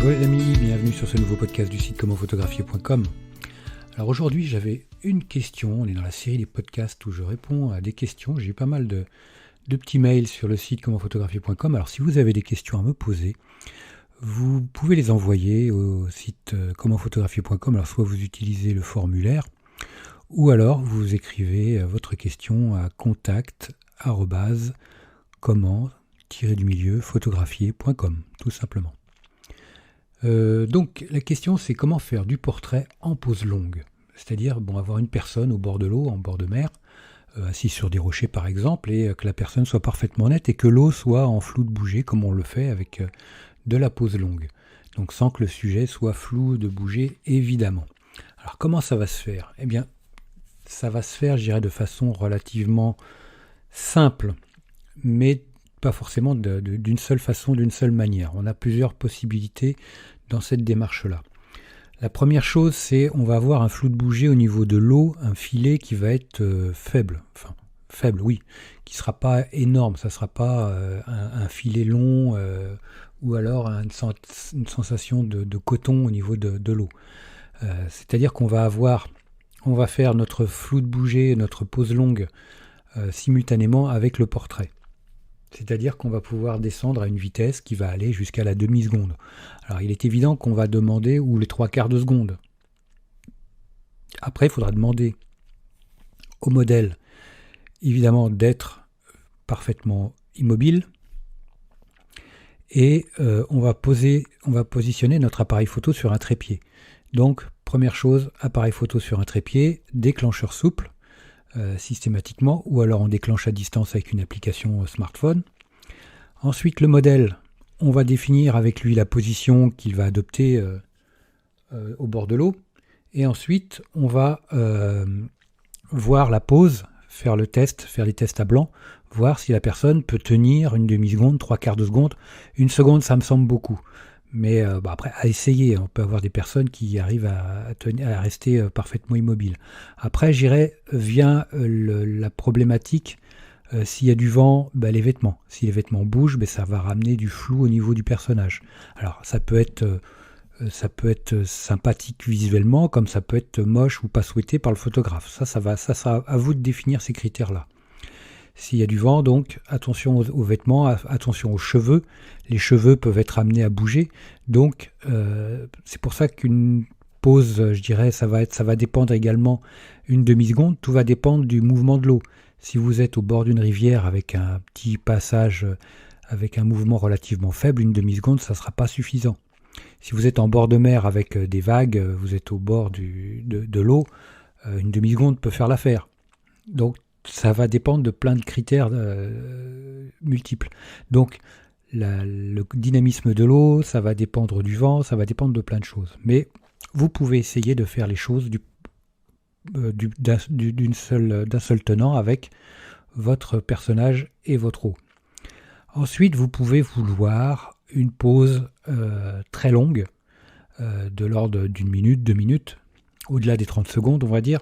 Bonjour les amis, bienvenue sur ce nouveau podcast du site commentphotographier.com. Alors aujourd'hui j'avais une question, on est dans la série des podcasts où je réponds à des questions. J'ai eu pas mal de petits mails sur le site commentphotographier.com. Alors si vous avez des questions à me poser, vous pouvez les envoyer au site commentphotographier.com. Alors soit vous utilisez le formulaire, ou alors vous écrivez votre question à contact@comment-photographier.com, tout simplement. Donc la question c'est comment faire du portrait en pose longue, c'est-à-dire avoir une personne au bord de l'eau, en bord de mer, assise sur des rochers par exemple, et que la personne soit parfaitement nette et que l'eau soit en flou de bouger comme on le fait avec de la pose longue, donc sans que le sujet soit flou de bouger évidemment. Alors comment ça va se faire ? Eh bien ça va se faire, je dirais, de façon relativement simple, mais pas forcément d'une seule façon, d'une seule manière. On a plusieurs possibilités dans cette démarche-là. La première chose, c'est on va avoir un flou de bouger au niveau de l'eau, un filet qui va être faible, oui, qui ne sera pas énorme, ça ne sera pas un filet long ou alors une sensation de coton au niveau de l'eau. C'est-à-dire qu'on va faire notre flou de bouger, notre pose longue simultanément avec le portrait. C'est-à-dire qu'on va pouvoir descendre à une vitesse qui va aller jusqu'à la demi-seconde. Alors il est évident qu'on va demander, ou les 3/4 de seconde. Après, il faudra demander au modèle, évidemment, d'être parfaitement immobile. Et on va positionner notre appareil photo sur un trépied. Donc, première chose, appareil photo sur un trépied, déclencheur souple, systématiquement, ou alors on déclenche à distance avec une application smartphone. Ensuite, le modèle, on va définir avec lui la position qu'il va adopter au bord de l'eau. Et ensuite, on va voir la pose, faire les tests à blanc, voir si la personne peut tenir une demi-seconde, 3/4 de seconde. Une seconde, ça me semble beaucoup. Mais après, à essayer, on peut avoir des personnes qui arrivent à rester parfaitement immobiles. Après, vient la problématique, s'il y a du vent, les vêtements. Si les vêtements bougent, ça va ramener du flou au niveau du personnage. Alors, ça peut être sympathique visuellement, comme ça peut être moche ou pas souhaité par le photographe. Ça sera à vous de définir ces critères-là. S'il y a du vent, donc attention aux vêtements, attention aux cheveux. Les cheveux peuvent être amenés à bouger. Donc c'est pour ça qu'une pause, je dirais, ça va dépendre également une demi-seconde. Tout va dépendre du mouvement de l'eau. Si vous êtes au bord d'une rivière avec un petit passage, avec un mouvement relativement faible, une demi-seconde, ça ne sera pas suffisant. Si vous êtes en bord de mer avec des vagues, vous êtes au bord de l'eau, une demi-seconde peut faire l'affaire. Donc ça va dépendre de plein de critères multiples. Donc, le dynamisme de l'eau, ça va dépendre du vent, ça va dépendre de plein de choses. Mais vous pouvez essayer de faire les choses d'un seul tenant avec votre personnage et votre eau. Ensuite, vous pouvez vouloir une pause très longue, de l'ordre d'une minute, 2 minutes, au-delà des 30 secondes, on va dire.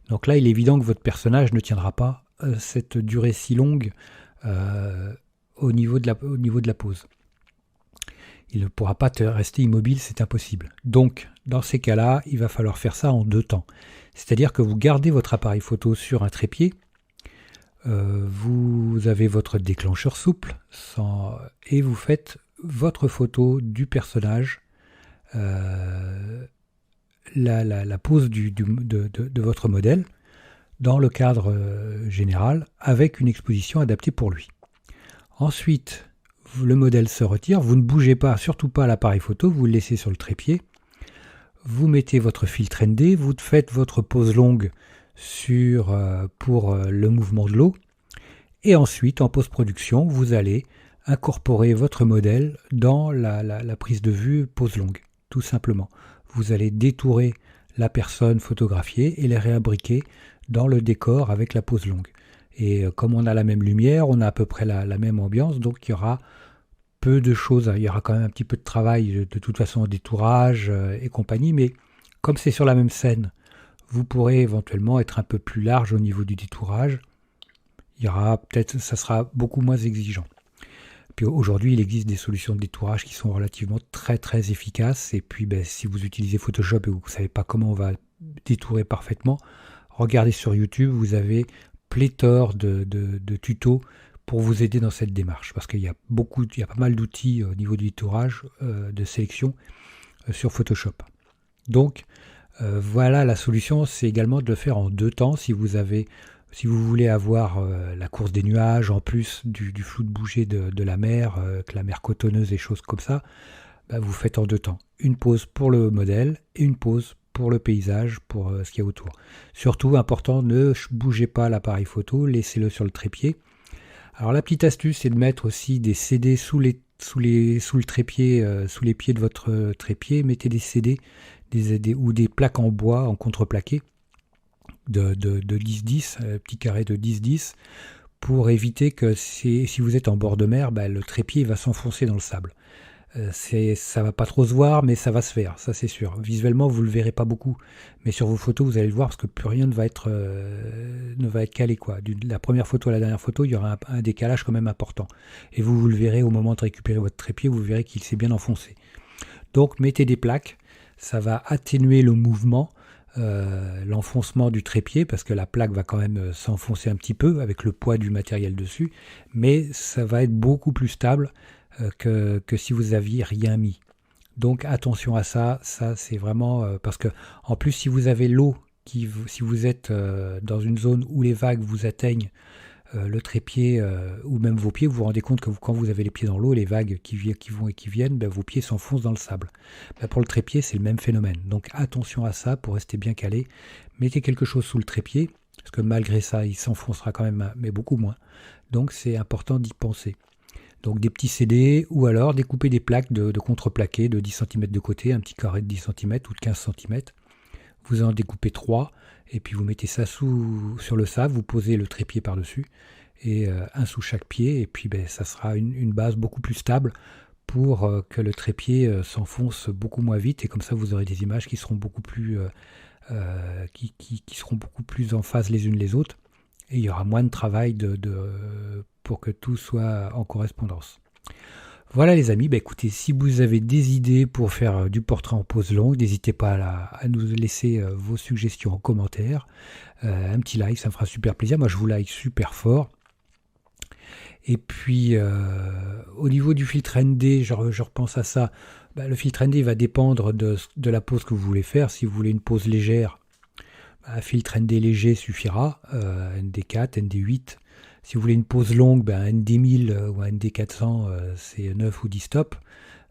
Donc là, il est évident que votre personnage ne tiendra pas cette durée si longue au niveau de la pose. Il ne pourra pas rester immobile, c'est impossible. Donc, dans ces cas-là, il va falloir faire ça en 2 temps. C'est-à-dire que vous gardez votre appareil photo sur un trépied, vous avez votre déclencheur souple, et vous faites votre photo du personnage, la pose de votre modèle dans le cadre général avec une exposition adaptée pour lui. Ensuite, le modèle se retire, vous ne bougez pas, surtout pas l'appareil photo, vous le laissez sur le trépied, vous mettez votre filtre ND, vous faites votre pose longue pour le mouvement de l'eau, et ensuite en post-production, vous allez incorporer votre modèle dans la prise de vue pose longue, tout simplement. Vous allez détourer la personne photographiée et les réabriquer dans le décor avec la pose longue. Et comme on a la même lumière, on a à peu près la même ambiance, donc il y aura peu de choses, il y aura quand même un petit peu de travail de toute façon en détourage et compagnie, mais comme c'est sur la même scène, vous pourrez éventuellement être un peu plus large au niveau du détourage. Ça sera beaucoup moins exigeant. puis aujourd'hui, il existe des solutions de détourage qui sont relativement très très efficaces. Et puis si vous utilisez Photoshop et vous ne savez pas comment on va détourer parfaitement, regardez sur YouTube, vous avez pléthore de tutos pour vous aider dans cette démarche. Parce qu'il y a pas mal d'outils au niveau du détourage, de sélection sur Photoshop. Donc voilà, la solution, c'est également de le faire en 2 temps. Si vous voulez avoir la course des nuages, en plus du flou de bouger de la mer, que la mer cotonneuse et choses comme ça, vous faites en 2 temps. Une pause pour le modèle et une pause pour le paysage, pour ce qu'il y a autour. Surtout, important, ne bougez pas l'appareil photo, laissez-le sur le trépied. Alors la petite astuce, c'est de mettre aussi des CD sous le trépied, sous les pieds de votre trépied. Mettez des CD ou des plaques en bois, en contreplaqué, de 10-10, petit carré de 10-10, pour éviter que si vous êtes en bord de mer, le trépied va s'enfoncer dans le sable. Ça va pas trop se voir, mais ça va se faire, ça c'est sûr. Visuellement, vous le verrez pas beaucoup, mais sur vos photos, vous allez le voir parce que plus rien ne va être calé, quoi. De la première photo à la dernière photo, il y aura un décalage quand même important. Et vous le verrez au moment de récupérer votre trépied, vous verrez qu'il s'est bien enfoncé. Donc mettez des plaques, ça va atténuer le mouvement, l'enfoncement du trépied, parce que la plaque va quand même s'enfoncer un petit peu avec le poids du matériel dessus, mais ça va être beaucoup plus stable que si vous aviez rien mis. Donc attention à ça c'est vraiment parce que en plus si vous avez l'eau si vous êtes dans une zone où les vagues vous atteignent le trépied ou même vos pieds, vous vous rendez compte que quand vous avez les pieds dans l'eau, les vagues qui vont et qui viennent, vos pieds s'enfoncent dans le sable. Pour le trépied, c'est le même phénomène. Donc attention à ça pour rester bien calé. Mettez quelque chose sous le trépied, parce que malgré ça, il s'enfoncera quand même, mais beaucoup moins. Donc c'est important d'y penser. Donc des petits CD ou alors découper des plaques de contreplaqué de 10 cm de côté, un petit carré de 10 cm ou de 15 cm. Vous en découpez 3 et puis vous mettez ça sur le sable, vous posez le trépied par-dessus et un sous chaque pied et puis ça sera une base beaucoup plus stable pour que le trépied s'enfonce beaucoup moins vite et comme ça vous aurez des images qui seront beaucoup plus qui seront beaucoup plus en phase les unes les autres et il y aura moins de travail pour que tout soit en correspondance. Voilà les amis, écoutez, si vous avez des idées pour faire du portrait en pose longue, n'hésitez pas à nous laisser vos suggestions en commentaire. Un petit like, ça me fera super plaisir. Moi je vous like super fort. Et puis au niveau du filtre ND, je repense à ça. Le filtre ND va dépendre de la pose que vous voulez faire. Si vous voulez une pose légère, un filtre ND léger suffira, ND4, ND8. Si vous voulez une pause longue, un ND1000 ou un ND400, c'est 9 ou 10 stops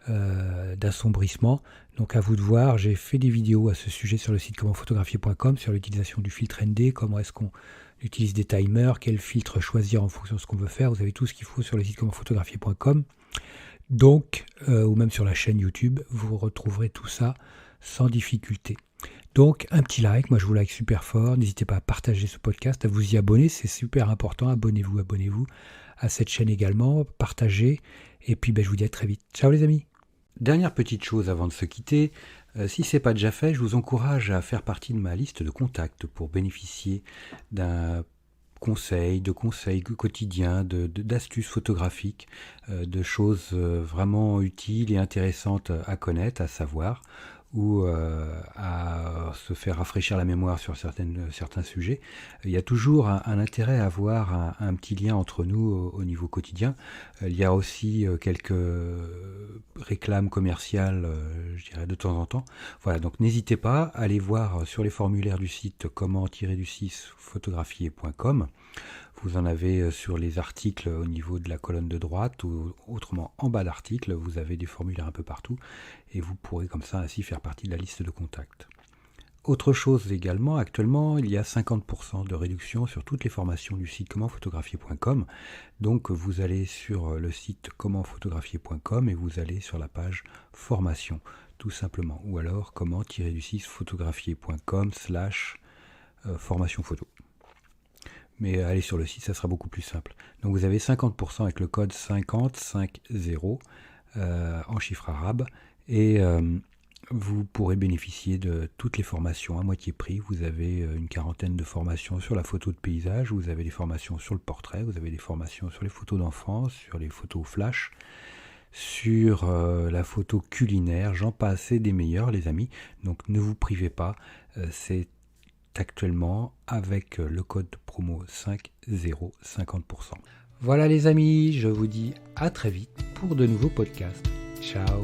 d'assombrissement. Donc à vous de voir, j'ai fait des vidéos à ce sujet sur le site commentphotographier.com sur l'utilisation du filtre ND, comment est-ce qu'on utilise des timers, quel filtre choisir en fonction de ce qu'on veut faire. Vous avez tout ce qu'il faut sur le site commentphotographier.com. Donc, ou même sur la chaîne YouTube, vous retrouverez tout ça sans difficulté. Donc un petit like, moi je vous like super fort, n'hésitez pas à partager ce podcast, à vous y abonner, c'est super important, abonnez-vous à cette chaîne également, partagez, et puis je vous dis à très vite. Ciao les amis. Dernière petite chose avant de se quitter, si ce n'est pas déjà fait, je vous encourage à faire partie de ma liste de contacts pour bénéficier de conseils quotidiens, d'astuces photographiques, de choses vraiment utiles et intéressantes à connaître, à savoir, ou à se faire rafraîchir la mémoire sur certains sujets. Il y a toujours un intérêt à avoir un petit lien entre nous au niveau quotidien. Il y a aussi quelques réclames commerciales, je dirais, de temps en temps. Voilà, donc n'hésitez pas à aller voir sur les formulaires du site comment-photographier.com. Vous en avez sur les articles au niveau de la colonne de droite ou autrement en bas d'article, vous avez des formulaires un peu partout et vous pourrez comme ça ainsi faire partie de la liste de contacts. Autre chose également, actuellement il y a 50% de réduction sur toutes les formations du site commentphotographier.com. Donc vous allez sur le site commentphotographier.com et vous allez sur la page formation tout simplement ou alors comment-photographier.com/formation photo. Mais allez sur le site, ça sera beaucoup plus simple. Donc vous avez 50% avec le code 5050 en chiffre arabe et Vous pourrez bénéficier de toutes les formations à moitié prix. Vous avez une quarantaine de formations sur la photo de paysage, vous avez des formations sur le portrait, vous avez des formations sur les photos d'enfance, sur les photos flash, sur la photo culinaire, j'en passe et des meilleurs les amis. Donc ne vous privez pas, c'est actuellement avec le code promo 50 50%. Voilà les amis, je vous dis à très vite pour de nouveaux podcasts. Ciao.